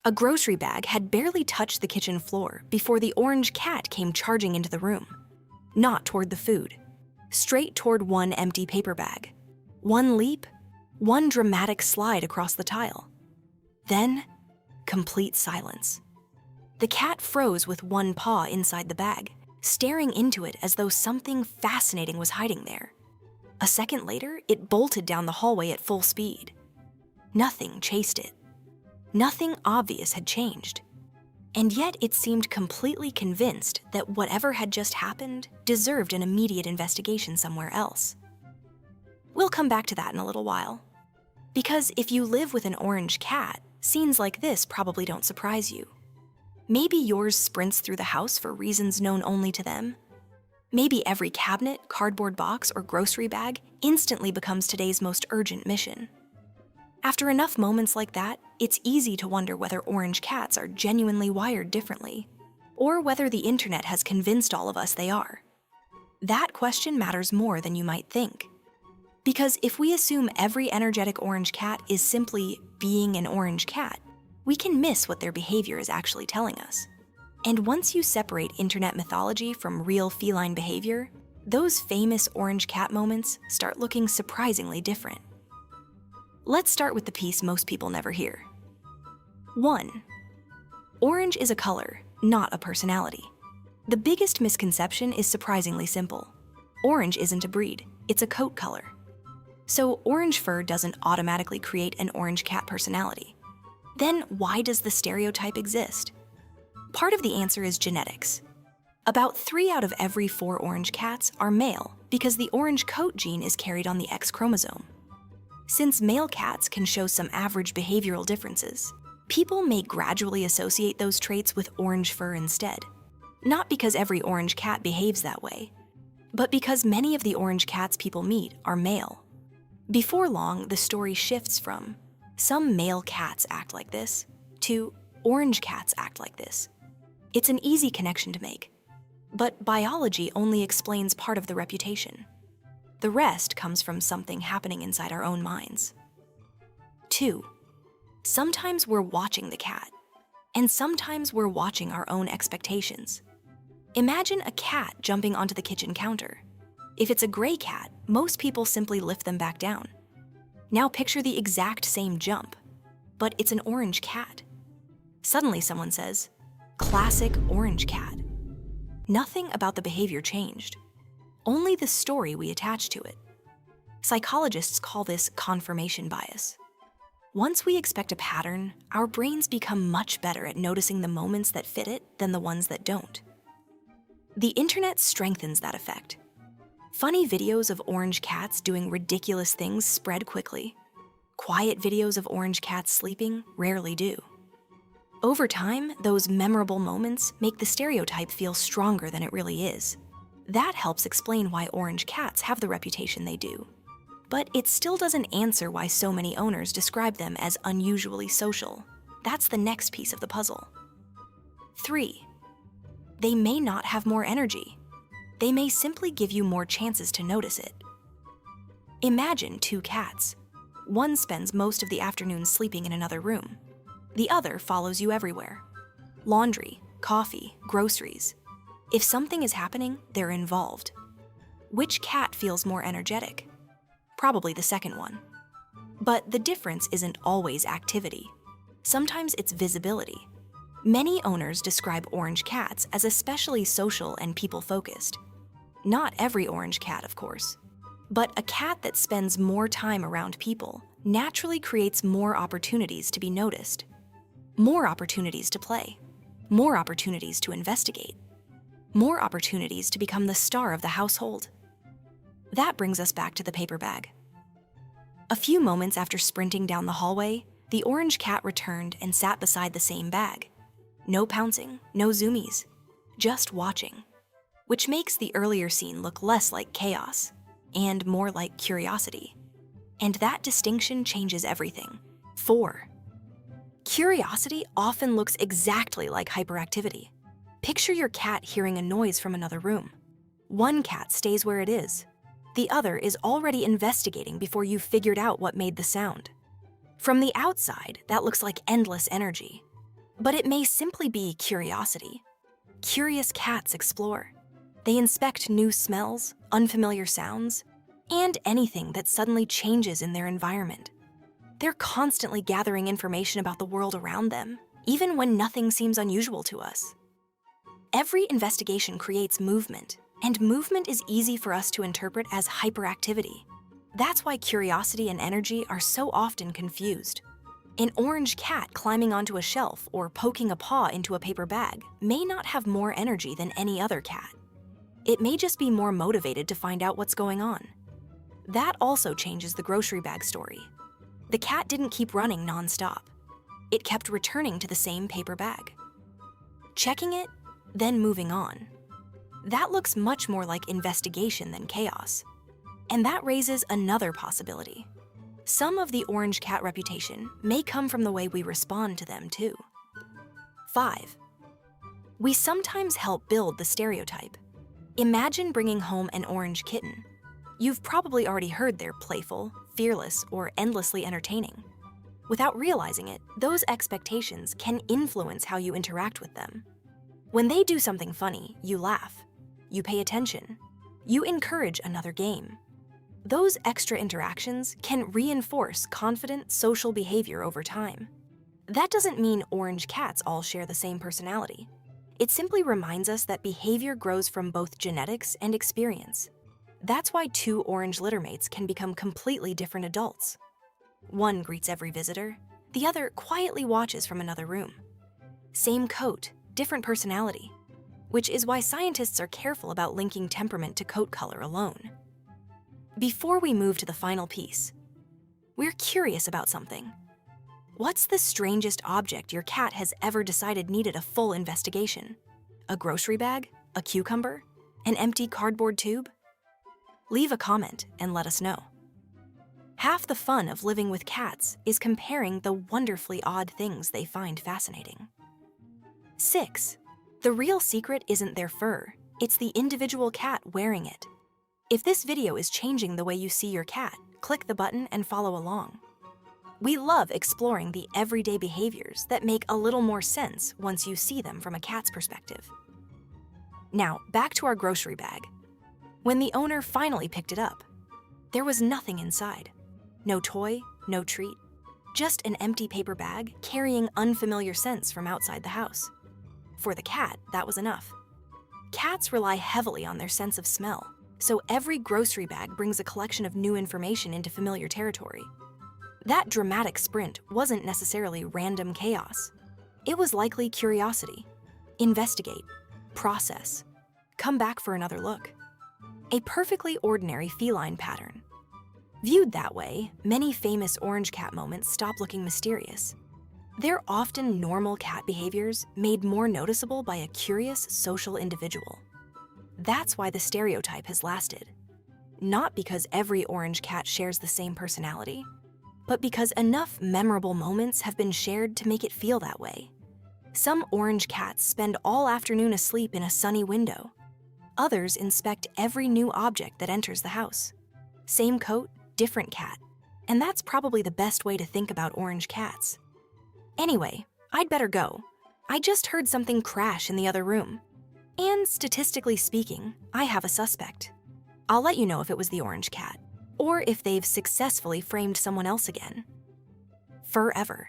A grocery bag had barely touched the kitchen floor before the orange cat came charging into the room. Not toward the food, straight toward one empty paper bag. One leap, one dramatic slide across the tile. Then, complete silence. The cat froze with one paw inside the bag, staring into it as though something fascinating was hiding there. A second later, it bolted down the hallway at full speed. Nothing chased it. Nothing obvious had changed. And yet it seemed completely convinced that whatever had just happened deserved an immediate investigation somewhere else. We'll come back to that in a little while. Because if you live with an orange cat, scenes like this probably don't surprise you. Maybe yours sprints through the house for reasons known only to them. Maybe every cabinet, cardboard box, or grocery bag instantly becomes today's most urgent mission. After enough moments like that, it's easy to wonder whether orange cats are genuinely wired differently, or whether the internet has convinced all of us they are. That question matters more than you might think. Because if we assume every energetic orange cat is simply being an orange cat, we can miss what their behavior is actually telling us. And once you separate internet mythology from real feline behavior, those famous orange cat moments start looking surprisingly different. Let's start with the piece most people never hear. 1. Orange is a color, not a personality. The biggest misconception is surprisingly simple. Orange isn't a breed, it's a coat color. So orange fur doesn't automatically create an orange cat personality. Then why does the stereotype exist? Part of the answer is genetics. About 3 out of every 4 orange cats are male because the orange coat gene is carried on the X chromosome. Since male cats can show some average behavioral differences, people may gradually associate those traits with orange fur instead. Not because every orange cat behaves that way, but because many of the orange cats people meet are male. Before long, the story shifts from some male cats act like this to orange cats act like this. It's an easy connection to make, but biology only explains part of the reputation. The rest comes from something happening inside our own minds. 2. Sometimes we're watching the cat, and sometimes we're watching our own expectations. Imagine a cat jumping onto the kitchen counter. If it's a gray cat, most people simply lift them back down. Now picture the exact same jump, but it's an orange cat. Suddenly someone says, "Classic orange cat." Nothing about the behavior changed. Only the story we attach to it. Psychologists call this confirmation bias. Once we expect a pattern, our brains become much better at noticing the moments that fit it than the ones that don't. The internet strengthens that effect. Funny videos of orange cats doing ridiculous things spread quickly. Quiet videos of orange cats sleeping rarely do. Over time, those memorable moments make the stereotype feel stronger than it really is. That helps explain why orange cats have the reputation they do. But it still doesn't answer why so many owners describe them as unusually social. That's the next piece of the puzzle. 3. They may not have more energy. They may simply give you more chances to notice it. Imagine 2 cats. One spends most of the afternoon sleeping in another room. The other follows you everywhere. Laundry, coffee, groceries. If something is happening, they're involved. Which cat feels more energetic? Probably the second one. But the difference isn't always activity. Sometimes it's visibility. Many owners describe orange cats as especially social and people-focused. Not every orange cat, of course. But a cat that spends more time around people naturally creates more opportunities to be noticed. More opportunities to play. More opportunities to investigate. More opportunities to become the star of the household. That brings us back to the paper bag. A few moments after sprinting down the hallway, the orange cat returned and sat beside the same bag. No pouncing, no zoomies, just watching. Which makes the earlier scene look less like chaos and more like curiosity. And that distinction changes everything. 4. Curiosity often looks exactly like hyperactivity. Picture your cat hearing a noise from another room. One cat stays where it is. The other is already investigating before you've figured out what made the sound. From the outside, that looks like endless energy. But it may simply be curiosity. Curious cats explore. They inspect new smells, unfamiliar sounds, and anything that suddenly changes in their environment. They're constantly gathering information about the world around them, even when nothing seems unusual to us. Every investigation creates movement, and movement is easy for us to interpret as hyperactivity. That's why curiosity and energy are so often confused. An orange cat climbing onto a shelf or poking a paw into a paper bag may not have more energy than any other cat. It may just be more motivated to find out what's going on. That also changes the grocery bag story. The cat didn't keep running nonstop. It kept returning to the same paper bag. Checking it, then moving on. That looks much more like investigation than chaos. And that raises another possibility. Some of the orange cat reputation may come from the way we respond to them, too. 5. We sometimes help build the stereotype. Imagine bringing home an orange kitten. You've probably already heard they're playful, fearless, or endlessly entertaining. Without realizing it, those expectations can influence how you interact with them. When they do something funny, you laugh. You pay attention. You encourage another game. Those extra interactions can reinforce confident social behavior over time. That doesn't mean orange cats all share the same personality. It simply reminds us that behavior grows from both genetics and experience. That's why two orange littermates can become completely different adults. One greets every visitor, the other quietly watches from another room. Same coat, different personality, which is why scientists are careful about linking temperament to coat color alone. Before we move to the final piece, we're curious about something. What's the strangest object your cat has ever decided needed a full investigation? A grocery bag? A cucumber? An empty cardboard tube? Leave a comment and let us know. Half the fun of living with cats is comparing the wonderfully odd things they find fascinating. 6. The real secret isn't their fur, it's the individual cat wearing it. If this video is changing the way you see your cat, click the button and follow along. We love exploring the everyday behaviors that make a little more sense once you see them from a cat's perspective. Now, back to our grocery bag. When the owner finally picked it up, there was nothing inside. No toy, no treat, just an empty paper bag carrying unfamiliar scents from outside the house. For the cat, that was enough. Cats rely heavily on their sense of smell, so every grocery bag brings a collection of new information into familiar territory. That dramatic sprint wasn't necessarily random chaos. It was likely curiosity. Investigate, process, come back for another look. A perfectly ordinary feline pattern. Viewed that way, many famous orange cat moments stop looking mysterious. They're often normal cat behaviors made more noticeable by a curious social individual. That's why the stereotype has lasted. Not because every orange cat shares the same personality, but because enough memorable moments have been shared to make it feel that way. Some orange cats spend all afternoon asleep in a sunny window. Others inspect every new object that enters the house. Same coat, different cat. And that's probably the best way to think about orange cats. Anyway, I'd better go. I just heard something crash in the other room. And statistically speaking, I have a suspect. I'll let you know if it was the orange cat, or if they've successfully framed someone else again. FurEver.